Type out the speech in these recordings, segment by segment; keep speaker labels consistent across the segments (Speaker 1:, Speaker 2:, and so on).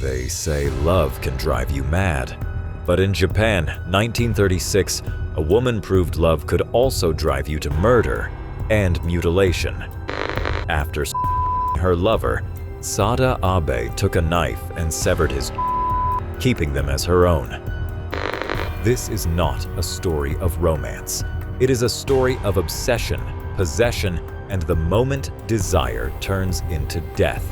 Speaker 1: They say love can drive you mad. But in Japan, 1936, a woman proved love could also drive you to murder and mutilation. After her lover, Sada Abe took a knife and severed his, keeping them as her own. This is not a story of romance. It is a story of obsession, possession, and the moment desire turns into death.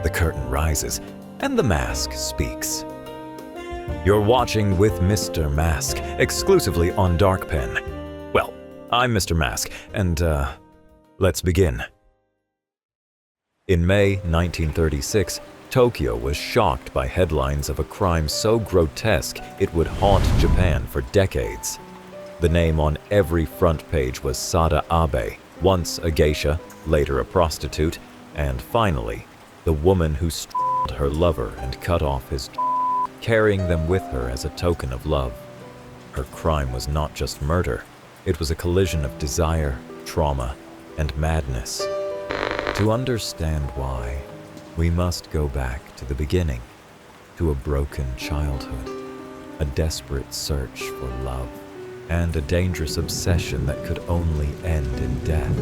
Speaker 1: The curtain rises, and the mask speaks. You're watching with Mr. Mask, exclusively on Darkpen. Well, I'm Mr. Mask, and let's begin. In May 1936, Tokyo was shocked by headlines of a crime so grotesque it would haunt Japan for decades. The name on every front page was Sada Abe, once a geisha, later a prostitute, and finally, the woman who strangled her lover and cut off his, carrying them with her as a token of love. Her crime was not just murder, it was a collision of desire, trauma, and madness. To understand why, we must go back to the beginning, to a broken childhood, a desperate search for love, and a dangerous obsession that could only end in death.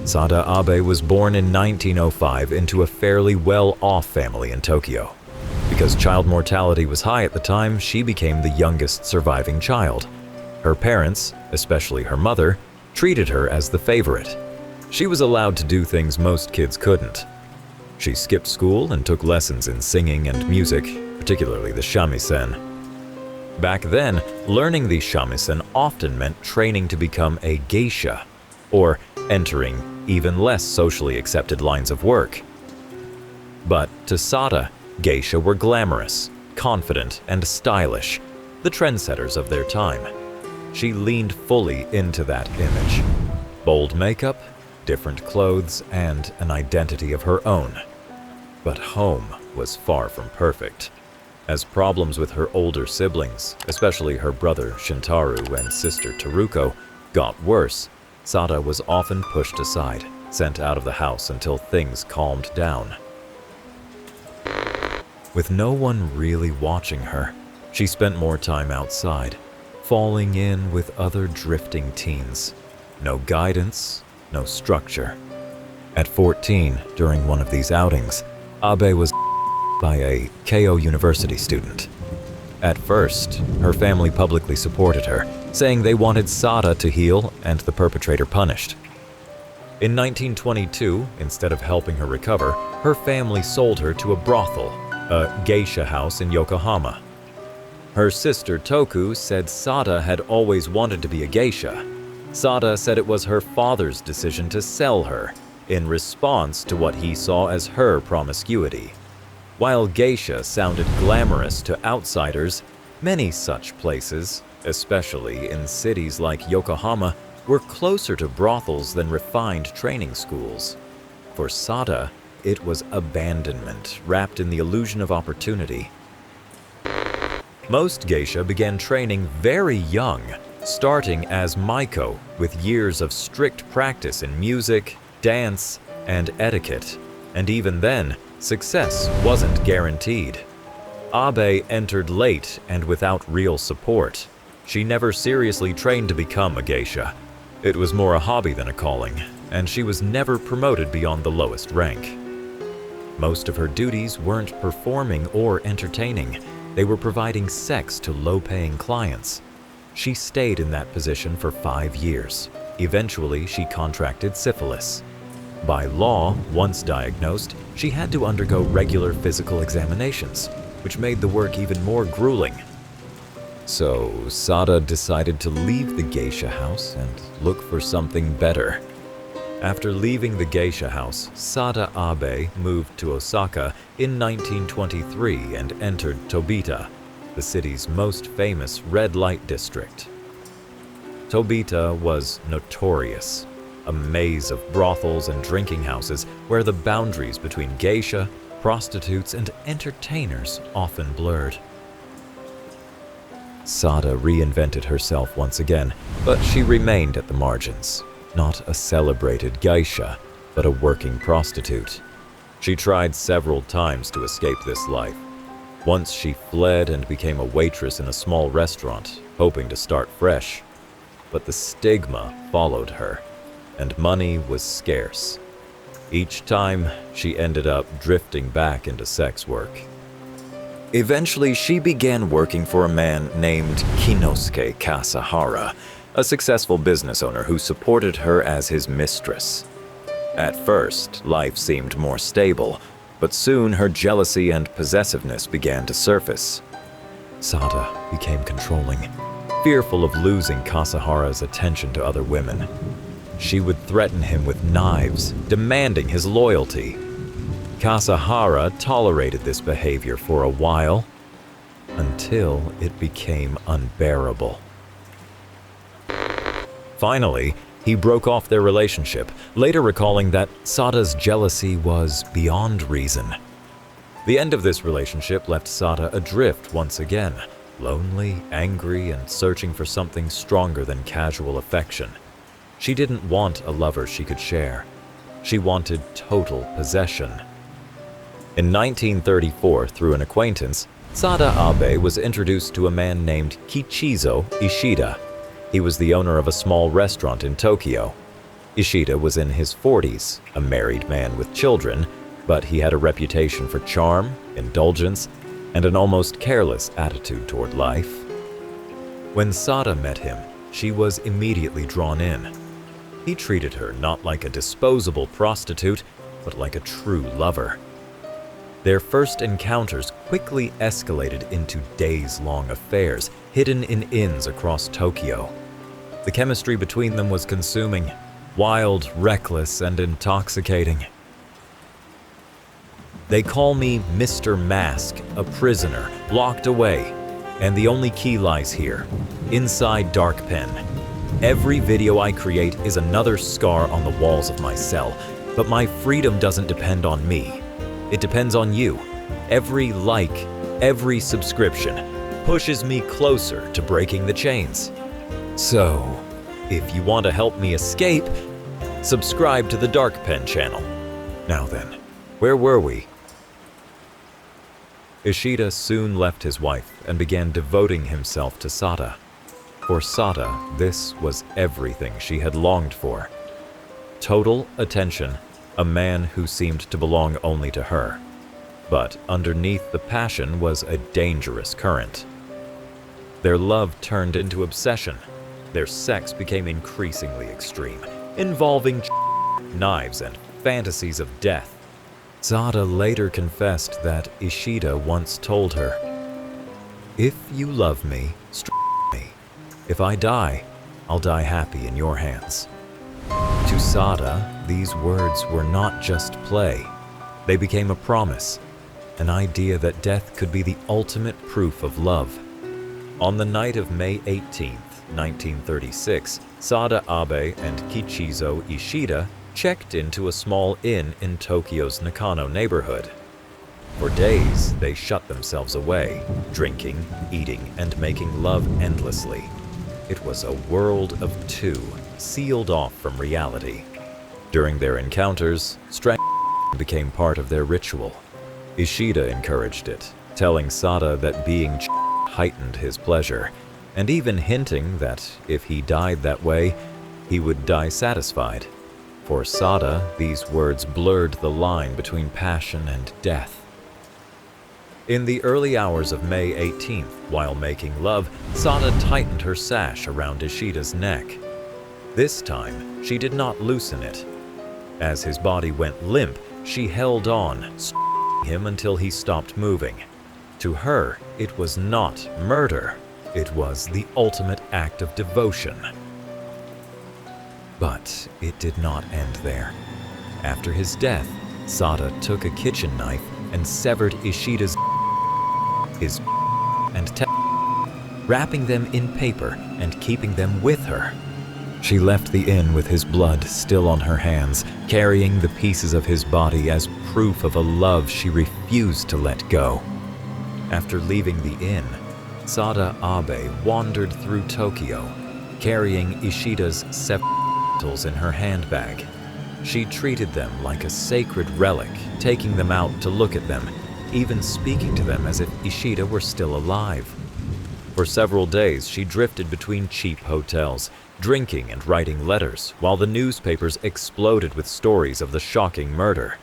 Speaker 1: Sada Abe was born in 1905 into a fairly well-off family in Tokyo. Because child mortality was high at the time, she became the youngest surviving child. Her parents, especially her mother, treated her as the favorite. She was allowed to do things most kids couldn't. She skipped school and took lessons in singing and music, particularly the shamisen. Back then, learning the shamisen often meant training to become a geisha, or entering even less socially accepted lines of work. But to Sada, geisha were glamorous, confident, and stylish, the trendsetters of their time. She leaned fully into that image. Bold makeup, different clothes, and an identity of her own. But home was far from perfect. As problems with her older siblings, especially her brother Shintaro and sister Teruko, got worse, Sada was often pushed aside, sent out of the house until things calmed down. With no one really watching her, she spent more time outside, falling in with other drifting teens. No guidance, no structure. At 14, during one of these outings, Abe was by a Keio University student. At first, her family publicly supported her, saying they wanted Sada to heal and the perpetrator punished. In 1922, instead of helping her recover, her family sold her to a brothel, a geisha house in Yokohama. Her sister Toku said Sada had always wanted to be a geisha. Sada said it was her father's decision to sell her, in response to what he saw as her promiscuity. While geisha sounded glamorous to outsiders, many such places, especially in cities like Yokohama, were closer to brothels than refined training schools. For Sada, it was abandonment wrapped in the illusion of opportunity. Most geisha began training very young, starting as maiko with years of strict practice in music, dance, and etiquette. And even then, success wasn't guaranteed. Abe entered late and without real support. She never seriously trained to become a geisha. It was more a hobby than a calling, and she was never promoted beyond the lowest rank. Most of her duties weren't performing or entertaining. They were providing sex to low-paying clients. She stayed in that position for 5 years. Eventually, she contracted syphilis. By law, once diagnosed, she had to undergo regular physical examinations, which made the work even more grueling. So, Sada decided to leave the geisha house and look for something better. After leaving the geisha house, Sada Abe moved to Osaka in 1923 and entered Tobita, the city's most famous red light district. Tobita was notorious, a maze of brothels and drinking houses where the boundaries between geisha, prostitutes, and entertainers often blurred. Sada reinvented herself once again, but she remained at the margins, not a celebrated geisha, but a working prostitute. She tried several times to escape this life. Once she fled and became a waitress in a small restaurant, hoping to start fresh. But the stigma followed her, and money was scarce. Each time, she ended up drifting back into sex work. Eventually, she began working for a man named Kinosuke Kasahara, a successful business owner who supported her as his mistress. At first, life seemed more stable, but soon her jealousy and possessiveness began to surface. Sada became controlling, fearful of losing Kasahara's attention to other women. She would threaten him with knives, demanding his loyalty. Kasahara tolerated this behavior for a while, until it became unbearable. Finally, he broke off their relationship, later recalling that Sada's jealousy was beyond reason. The end of this relationship left Sada adrift once again, lonely, angry, and searching for something stronger than casual affection. She didn't want a lover she could share. She wanted total possession. In 1934, through an acquaintance, Sada Abe was introduced to a man named Kichizo Ishida. He was the owner of a small restaurant in Tokyo. Ishida was in his 40s, a married man with children, but he had a reputation for charm, indulgence, and an almost careless attitude toward life. When Sada met him, she was immediately drawn in. He treated her not like a disposable prostitute, but like a true lover. Their first encounters quickly escalated into days-long affairs, hidden in inns across Tokyo. The chemistry between them was consuming, wild, reckless, and intoxicating. They call me Mr. Mask, a prisoner, locked away, and the only key lies here, inside Darkpen. Every video I create is another scar on the walls of my cell, but my freedom doesn't depend on me. It depends on you. Every like, every subscription pushes me closer to breaking the chains. So, if you want to help me escape, subscribe to the Darkpen channel. Now then, where were we? Ishida soon left his wife and began devoting himself to Sada. For Sada, this was everything she had longed for. Total attention, a man who seemed to belong only to her. But underneath the passion was a dangerous current. Their love turned into obsession. Their sex became increasingly extreme, involving knives and fantasies of death. Sada later confessed that Ishida once told her, "If you love me, strike me. If I die, I'll die happy in your hands." To Sada, these words were not just play. They became a promise, an idea that death could be the ultimate proof of love. On the night of May 18th, 1936, Sada Abe and Kichizo Ishida checked into a small inn in Tokyo's Nakano neighborhood. For days, they shut themselves away, drinking, eating, and making love endlessly. It was a world of two, sealed off from reality. During their encounters, strangulation became part of their ritual. Ishida encouraged it, telling Sada that being heightened his pleasure, and even hinting that if he died that way, he would die satisfied. For Sada, these words blurred the line between passion and death. In the early hours of May 18th, while making love, Sada tightened her sash around Ishida's neck. This time, she did not loosen it. As his body went limp, she held on, strangling him until he stopped moving. To her, it was not murder. It was the ultimate act of devotion. But it did not end there. After his death, Sada took a kitchen knife and severed Ishida's his and wrapping them in paper and keeping them with her. She left the inn with his blood still on her hands, carrying the pieces of his body as proof of a love she refused to let go. After leaving the inn, Sada Abe wandered through Tokyo, carrying Ishida's sepals in her handbag. She treated them like a sacred relic, taking them out to look at them, even speaking to them as if Ishida were still alive. For several days, she drifted between cheap hotels, drinking and writing letters, while the newspapers exploded with stories of the shocking murder.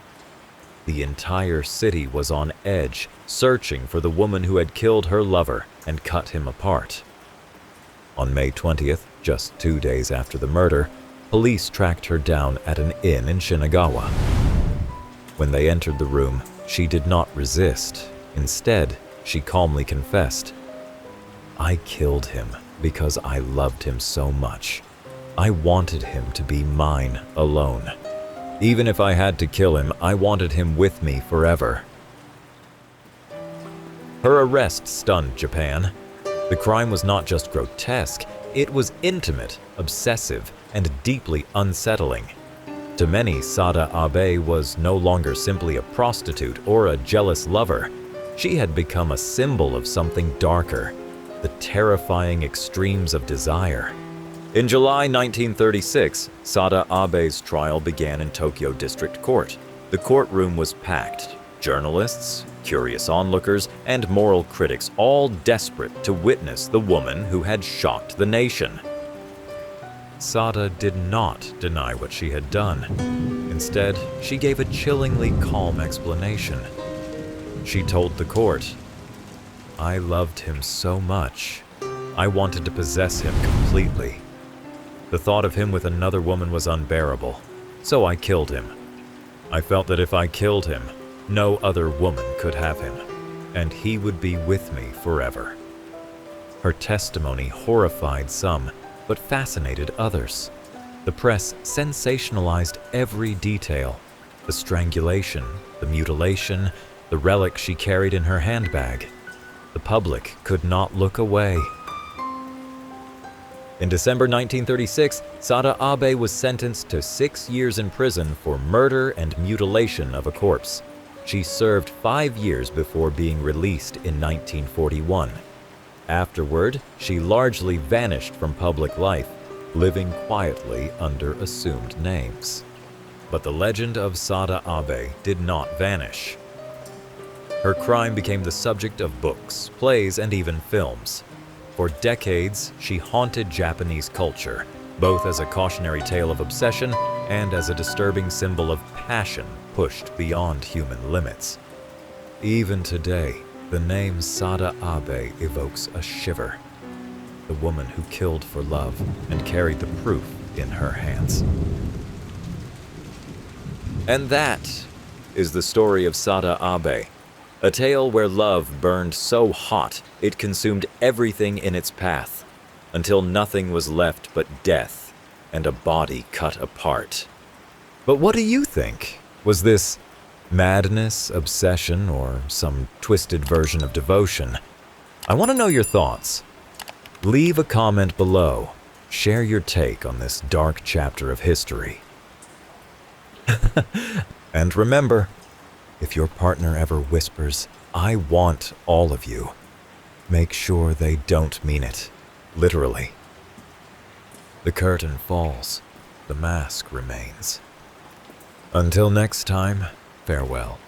Speaker 1: The entire city was on edge, searching for the woman who had killed her lover and cut him apart. On May 20th, just 2 days after the murder, police tracked her down at an inn in Shinagawa. When they entered the room, she did not resist. Instead, she calmly confessed, "I killed him because I loved him so much. I wanted him to be mine alone. Even if I had to kill him, I wanted him with me forever." Her arrest stunned Japan. The crime was not just grotesque, it was intimate, obsessive, and deeply unsettling. To many, Sada Abe was no longer simply a prostitute or a jealous lover. She had become a symbol of something darker, the terrifying extremes of desire. In July 1936, Sada Abe's trial began in Tokyo District Court. The courtroom was packed. Journalists, curious onlookers, and moral critics, all desperate to witness the woman who had shocked the nation. Sada did not deny what she had done. Instead, she gave a chillingly calm explanation. She told the court, "I loved him so much. I wanted to possess him completely. The thought of him with another woman was unbearable, so I killed him. I felt that if I killed him, no other woman could have him, and he would be with me forever." Her testimony horrified some, but fascinated others. The press sensationalized every detail: the strangulation, the mutilation, the relic she carried in her handbag. The public could not look away. In December 1936, Sada Abe was sentenced to 6 years in prison for murder and mutilation of a corpse. She served 5 years before being released in 1941. Afterward, she largely vanished from public life, living quietly under assumed names. But the legend of Sada Abe did not vanish. Her crime became the subject of books, plays, and even films. For decades, she haunted Japanese culture, both as a cautionary tale of obsession and as a disturbing symbol of passion pushed beyond human limits. Even today, the name Sada Abe evokes a shiver. The woman who killed for love and carried the proof in her hands. And that is the story of Sada Abe, a tale where love burned so hot it consumed everything in its path, until nothing was left but death and a body cut apart. But what do you think? Was this madness, obsession, or some twisted version of devotion? I want to know your thoughts. Leave a comment below. Share your take on this dark chapter of history. And remember, if your partner ever whispers, "I want all of you," make sure they don't mean it, literally. The curtain falls, the mask remains. Until next time, farewell.